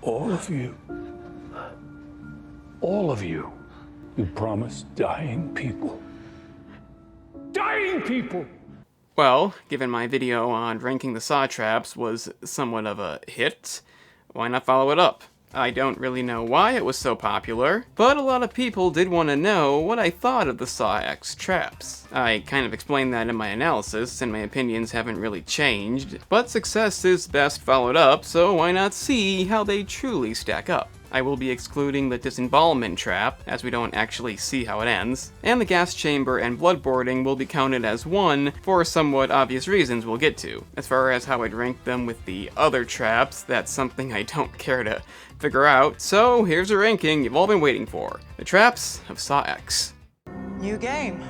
All of you, you promised dying people. Dying people! Well, given my video on ranking the Saw traps was somewhat of a hit, why not follow it up? I don't really know why it was so popular, but a lot of people did want to know what I thought of the Saw X traps. I kind of explained that in my analysis, and my opinions haven't really changed, but success is best followed up, so why not see how they truly stack up? I will be excluding the disembowelment trap, as we don't actually see how it ends, and the gas chamber and bloodboarding will be counted as one for somewhat obvious reasons we'll get to. As far as how I'd rank them with the other traps, that's something I don't care to figure out, so here's a ranking you've all been waiting for. The traps of Saw X. New game.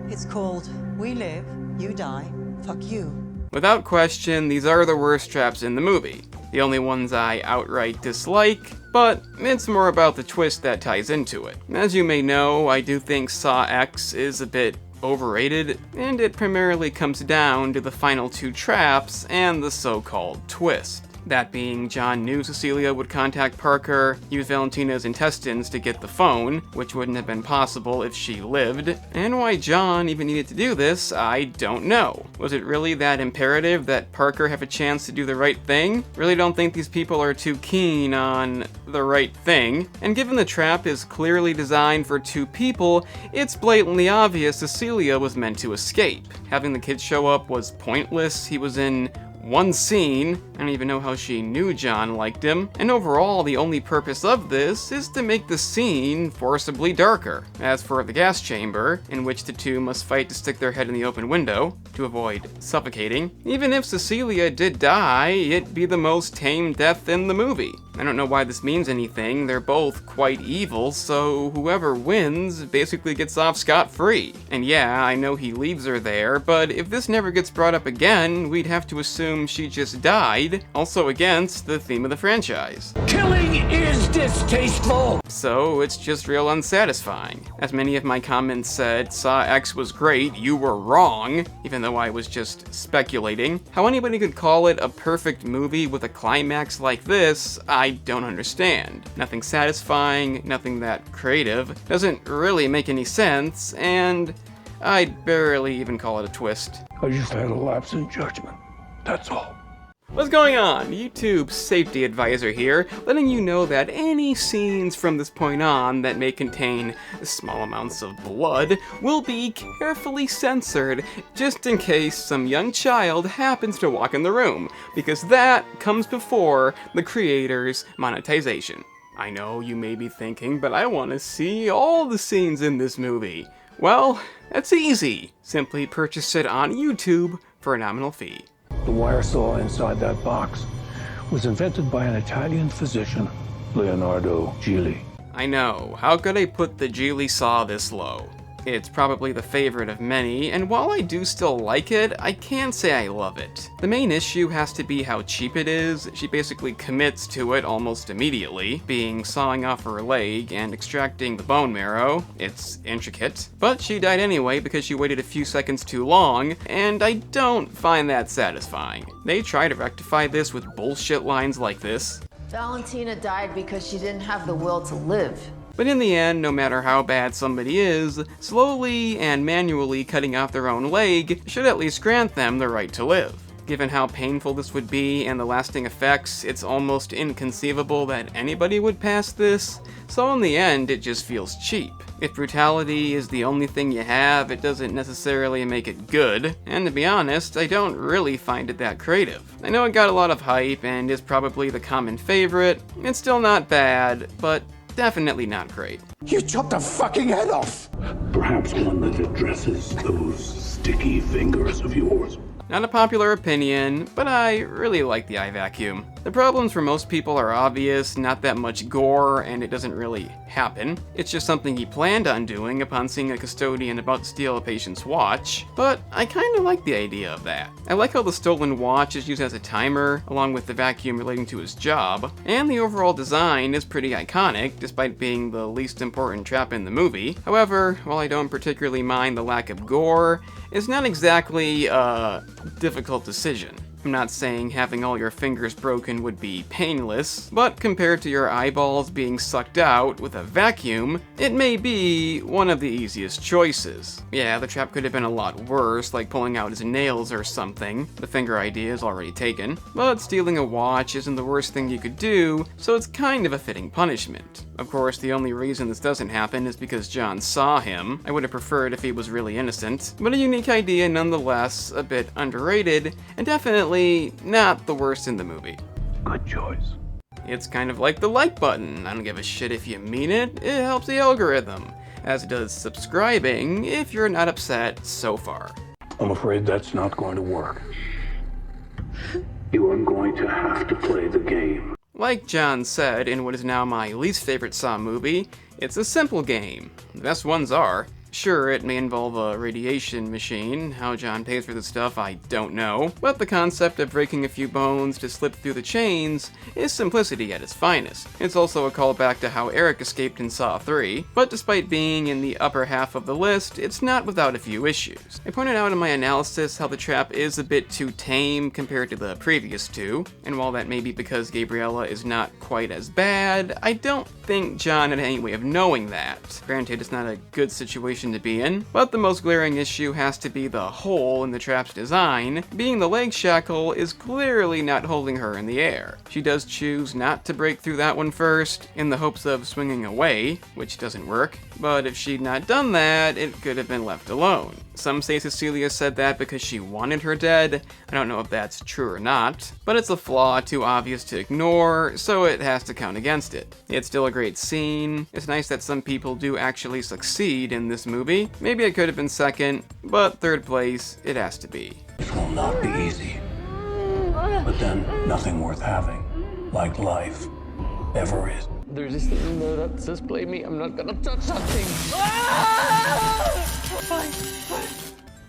It's called We Live, You Die, Fuck You. Without question, these are the worst traps in the movie. The only ones I outright dislike, but it's more about the twist that ties into it. As you may know, I do think Saw X is a bit overrated, and it primarily comes down to the final two traps and the so-called twist. That being, John knew Cecilia would contact Parker, use Valentina's intestines to get the phone, which wouldn't have been possible if she lived, and why John even needed to do this, I don't know. Was it really that imperative that Parker have a chance to do the right thing? Really don't think these people are too keen on the right thing, and given the trap is clearly designed for two people, it's blatantly obvious Cecilia was meant to escape. Having the kids show up was pointless, he was in one scene, I don't even know how she knew John liked him, and overall the only purpose of this is to make the scene forcibly darker. As for the gas chamber, in which the two must fight to stick their head in the open window to avoid suffocating, even if Cecilia did die, it'd be the most tame death in the movie. I don't know why this means anything, they're both quite evil, so whoever wins basically gets off scot-free. And yeah, I know he leaves her there, but if this never gets brought up again, we'd have to assume she just died, also against the theme of the franchise. Killing is distasteful! So it's just real unsatisfying. As many of my comments said, Saw X was great, you were wrong, even though I was just speculating. How anybody could call it a perfect movie with a climax like this, I don't understand. Nothing satisfying, nothing that creative, doesn't really make any sense, and I'd barely even call it a twist. I just had a lapse in judgment. That's all. What's going on? YouTube's safety advisor here, letting you know that any scenes from this point on that may contain small amounts of blood will be carefully censored just in case some young child happens to walk in the room, because that comes before the creator's monetization. I know you may be thinking, but I want to see all the scenes in this movie. Well, that's easy. Simply purchase it on YouTube for a nominal fee. The wire saw inside that box was invented by an Italian physician, Leonardo Gili. I know, how could I put the Geely saw this low? It's probably the favorite of many, and while I do still like it, I can't say I love it. The main issue has to be how cheap it is. She basically commits to it almost immediately, being sawing off her leg and extracting the bone marrow. It's intricate, but she died anyway because she waited a few seconds too long, and I don't find that satisfying. They try to rectify this with bullshit lines like this. Valentina died because she didn't have the will to live. But in the end, no matter how bad somebody is, slowly and manually cutting off their own leg should at least grant them the right to live. Given how painful this would be and the lasting effects, it's almost inconceivable that anybody would pass this, so in the end it just feels cheap. If brutality is the only thing you have, it doesn't necessarily make it good, and to be honest, I don't really find it that creative. I know it got a lot of hype and is probably the common favorite. It's still not bad, but definitely not great. You chopped a fucking head off! Perhaps one that addresses those sticky fingers of yours. Not a popular opinion, but I really like the eye vacuum. The problems for most people are obvious, not that much gore, and it doesn't really happen. It's just something he planned on doing upon seeing a custodian about to steal a patient's watch, but I kinda like the idea of that. I like how the stolen watch is used as a timer, along with the vacuum relating to his job, and the overall design is pretty iconic, despite being the least important trap in the movie. However, while I don't particularly mind the lack of gore, it's not exactly a difficult decision. I'm not saying having all your fingers broken would be painless, but compared to your eyeballs being sucked out with a vacuum, it may be one of the easiest choices. Yeah, the trap could have been a lot worse, like pulling out his nails or something. The finger idea is already taken. But stealing a watch isn't the worst thing you could do, so it's kind of a fitting punishment. Of course, the only reason this doesn't happen is because John saw him. I would have preferred if he was really innocent, but a unique idea nonetheless, a bit underrated, and definitely not the worst in the movie. Good choice. It's kind of like the like button. I don't give a shit if you mean it, it helps the algorithm, as it does subscribing if you're not upset so far. I'm afraid that's not going to work. You are going to have to play the game. Like John said in what is now my least favorite Saw movie, it's a simple game. The best ones are. Sure, it may involve a radiation machine. How John pays for this stuff, I don't know. But the concept of breaking a few bones to slip through the chains is simplicity at its finest. It's also a callback to how Eric escaped in Saw 3, but despite being in the upper half of the list, it's not without a few issues. I pointed out in my analysis how the trap is a bit too tame compared to the previous two, and while that may be because Gabriella is not quite as bad, I don't think John had any way of knowing that. Granted, it's not a good situation to be in, but the most glaring issue has to be the hole in the trap's design. Being the leg shackle is clearly not holding her in the air. She does choose not to break through that one first, in the hopes of swinging away, which doesn't work, but if she'd not done that, it could have been left alone. Some say Cecilia said that because she wanted her dead. I don't know if that's true or not, but it's a flaw too obvious to ignore, so it has to count against it. It's still a great scene. It's nice that some people do actually succeed in this movie. Maybe it could have been second, but third place, it has to be. It will not be easy. But then, nothing worth having, like life, ever is. There's this thing that says play me. I'm not gonna touch that thing.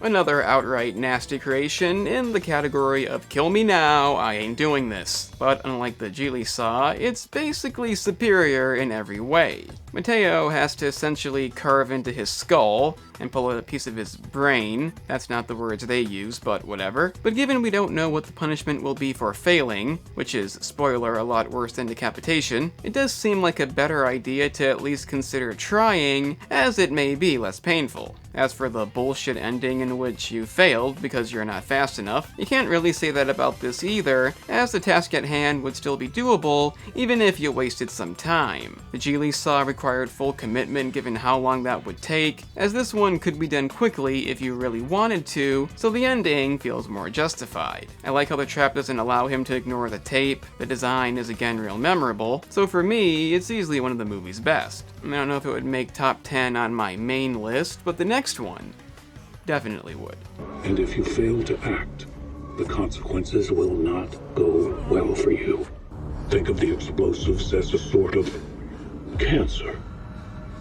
Another outright nasty creation in the category of kill me now, I ain't doing this. But unlike the Geely Saw, it's basically superior in every way. Matteo has to essentially carve into his skull and pull a piece of his brain. That's not the words they use, but whatever. But given we don't know what the punishment will be for failing, which is, spoiler, a lot worse than decapitation, it does seem like a better idea to at least consider trying, as it may be less painful. As for the bullshit ending in which you failed because you're not fast enough, you can't really say that about this either, as the task at hand would still be doable, even if you wasted some time. The Geely Saw required full commitment given how long that would take, as this one could be done quickly if you really wanted to, so the ending feels more justified. I like how the trap doesn't allow him to ignore the tape. The design is again real memorable, so for me, it's easily one of the movie's best. I don't know if it would make top 10 on my main list, but the next one definitely would. And if you fail to act, the consequences will not go well for you. Think of the explosives as a sort of cancer,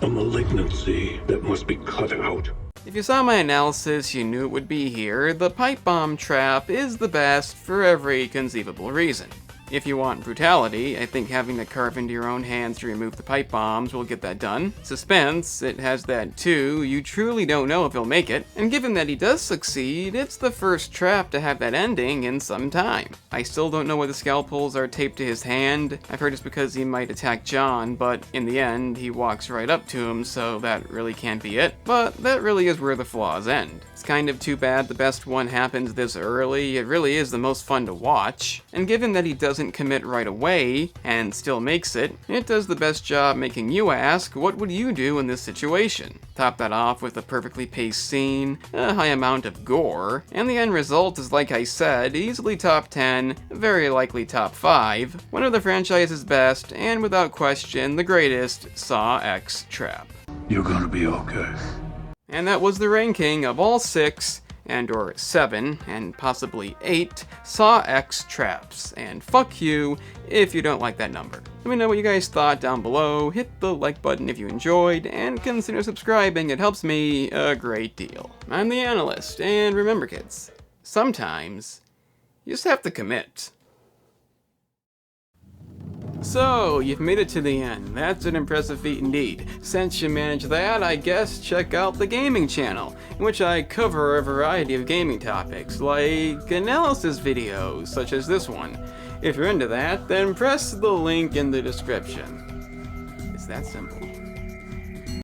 a malignancy that must be cut out. If you saw my analysis, you knew it would be here. The pipe bomb trap is the best for every conceivable reason. If you want brutality, I think having to carve into your own hands to remove the pipe bombs will get that done. Suspense, it has that too. You truly don't know if he'll make it. And given that he does succeed, it's the first trap to have that ending in some time. I still don't know why the scalpels are taped to his hand. I've heard it's because he might attack John, but in the end, he walks right up to him, so that really can't be it. But that really is where the flaws end. It's kind of too bad the best one happens this early. It really is the most fun to watch. And given that he doesn't commit right away and still makes it, it does the best job making you ask, what would you do in this situation? Top that off with a perfectly paced scene, a high amount of gore, and the end result is, like I said, easily top 10, very likely top 5, one of the franchise's best, and without question, the greatest Saw X trap. You're gonna be okay. And that was the ranking of all 6, and/or 7, and possibly 8 Saw X traps. And fuck you if you don't like that number. Let me know what you guys thought down below, hit the like button if you enjoyed, and consider subscribing, it helps me a great deal. I'm the Analyst, and remember kids, sometimes you just have to commit. So, you've made it to the end. That's an impressive feat indeed. Since you managed that, I guess check out the gaming channel, in which I cover a variety of gaming topics, like analysis videos, such as this one. If you're into that, then press the link in the description. It's that simple.